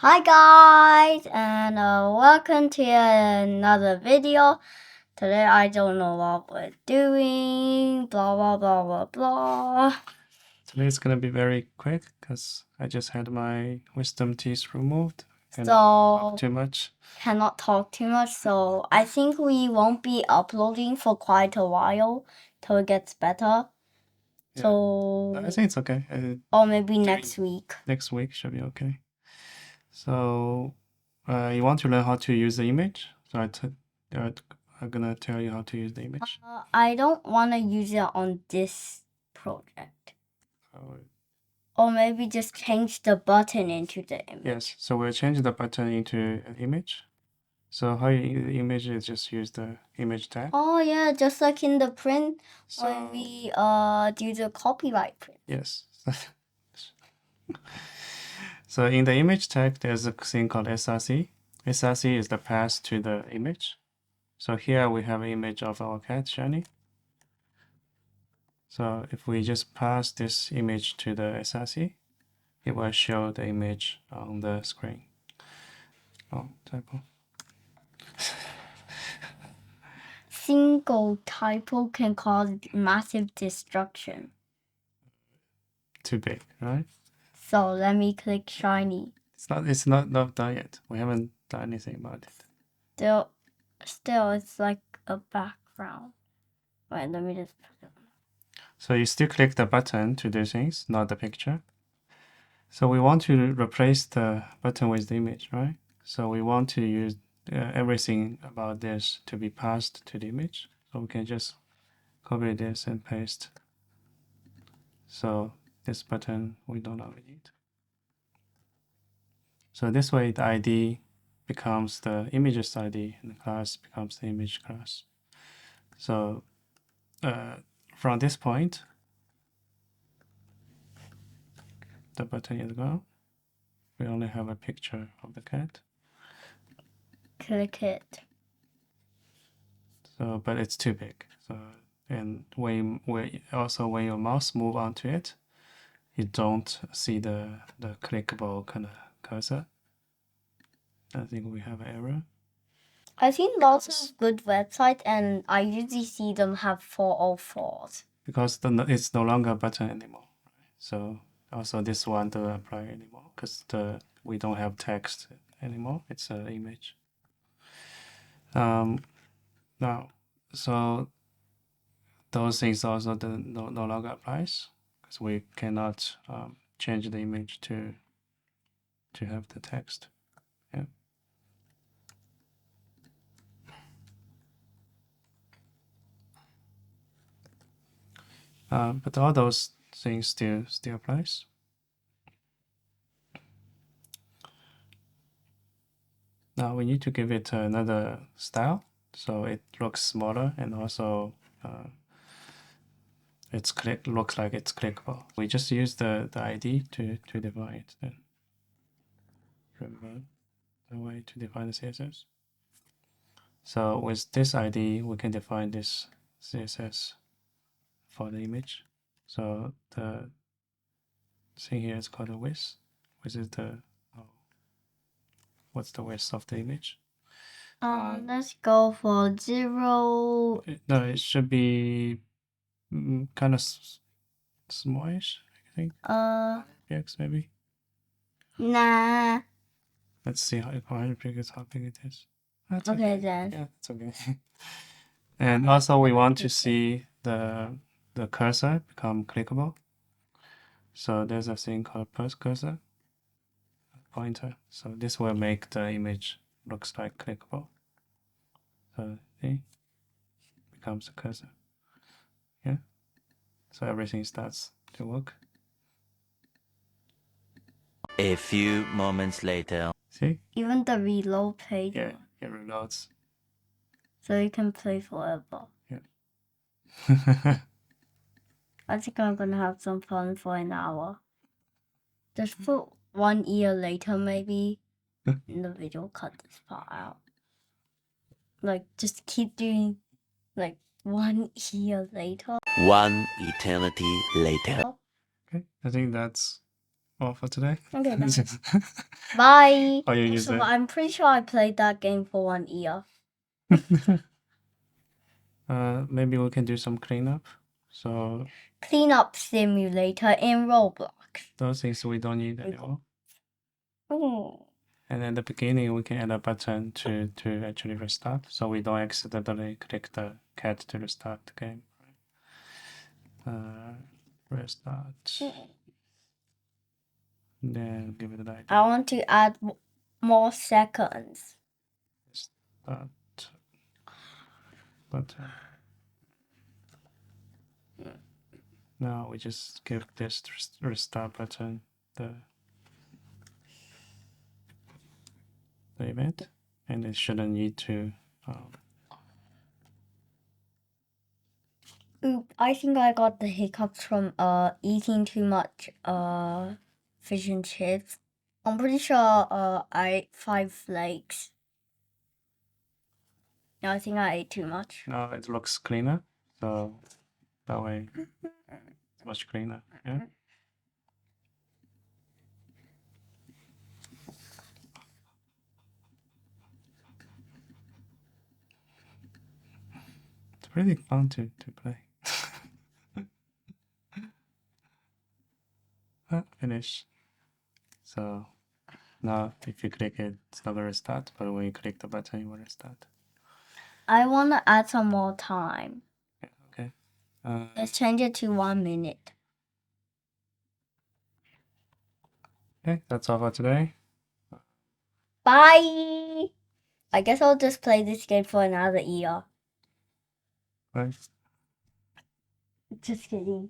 Hi guys, and welcome to another video. Today I don't know what we're doing, blah blah blah blah blah. Today it's gonna be very quick because I just had my wisdom teeth removed. So Talk too much. Cannot talk too much, so I think we won't be uploading for quite a while till it gets better. Yeah. So I think it's okay. Or maybe next week. Next week should be okay. So you want to learn how to use the image? So I'm gonna tell you how to use the image. I don't want to use it on this project. Or maybe just change the button into the image. Yes, so we'll change the button into an image. So how you use the image is just use the image tag. Oh yeah, just like in the print when we do the copyright print. Yes. So in the image tag, there's a thing called SRC. SRC is the path to the image. So here we have an image of our cat, Shiny. So if we just pass this image to the SRC, it will show the image on the screen. Oh, typo. Single typo can cause massive destruction. Too big, right? So let me click shiny. It's not done yet. We haven't done anything about it. Still it's like a background. Wait, let me just put it on. So you still click the button to do things, not the picture. So we want to replace the button with the image, right? So we want to use everything about this to be passed to the image. So we can just copy this and paste. So this button we don't need. So this way the ID becomes the image's ID and the class becomes the image class. So from this point, the button is gone. We only have a picture of the cat. Click it. So, but it's too big. So, and when your mouse move onto it, you don't see the clickable kind of cursor. I think we have an error. I've seen lots of good websites, and I usually see them have 404s. Because it's no longer a button anymore. Right? So also this one doesn't apply anymore because we don't have text anymore. It's an image. Now, so those things also no longer applies because we cannot change the image to have the text. Yeah. But all those things still applies. Now we need to give it another style so it looks smaller and also looks like it's clickable. We just use the ID to define it then. Remember the way to define the CSS. So with this ID, we can define this CSS for the image. So the thing here is called the width, which is the what's the width of the image. Let's go for 0. No, it should be kind of smallish, I think. Px maybe. Nah. Let's see how big it is. That's Okay then. Yeah, it's okay. And also we want to see the cursor become clickable. So there's a thing called cursor pointer. So this will make the image looks like clickable. So see, becomes a cursor. Yeah. So everything starts to work. A few moments later. See? Even the reload page. Yeah, it reloads. So you can play forever. Yeah. I think I'm gonna have some fun for an hour. Just put 1 year later maybe in the video, cut this part out. Like just keep doing like 1 year later. One eternity later. Okay, I think that's all for today. Okay, bye. Oh, you use So it. I'm pretty sure I played that game for 1 year. Maybe we can do some cleanup. So Cleanup simulator in Roblox. those things we don't need anymore. Oh. And at the beginning, we can add a button to actually restart, so we don't accidentally click the cat to restart the game. Restart. Then give it an idea. I want to add more seconds. Start button. Now we just give this restart button the event, and it shouldn't need to. Oop, I think I got the hiccups from eating too much fish and chips. I'm pretty sure I ate 5 flakes. No, I think I ate too much. Now it looks cleaner, so that way it's much cleaner. Yeah. It's really fun to play. Finish. So now if you click it, it's not gonna restart, but when you click the button, it will restart. I want to add some more time. Okay. Let's change it to 1 minute. Okay, that's all for today. Bye! I guess I'll just play this game for another year. Bye. Just kidding.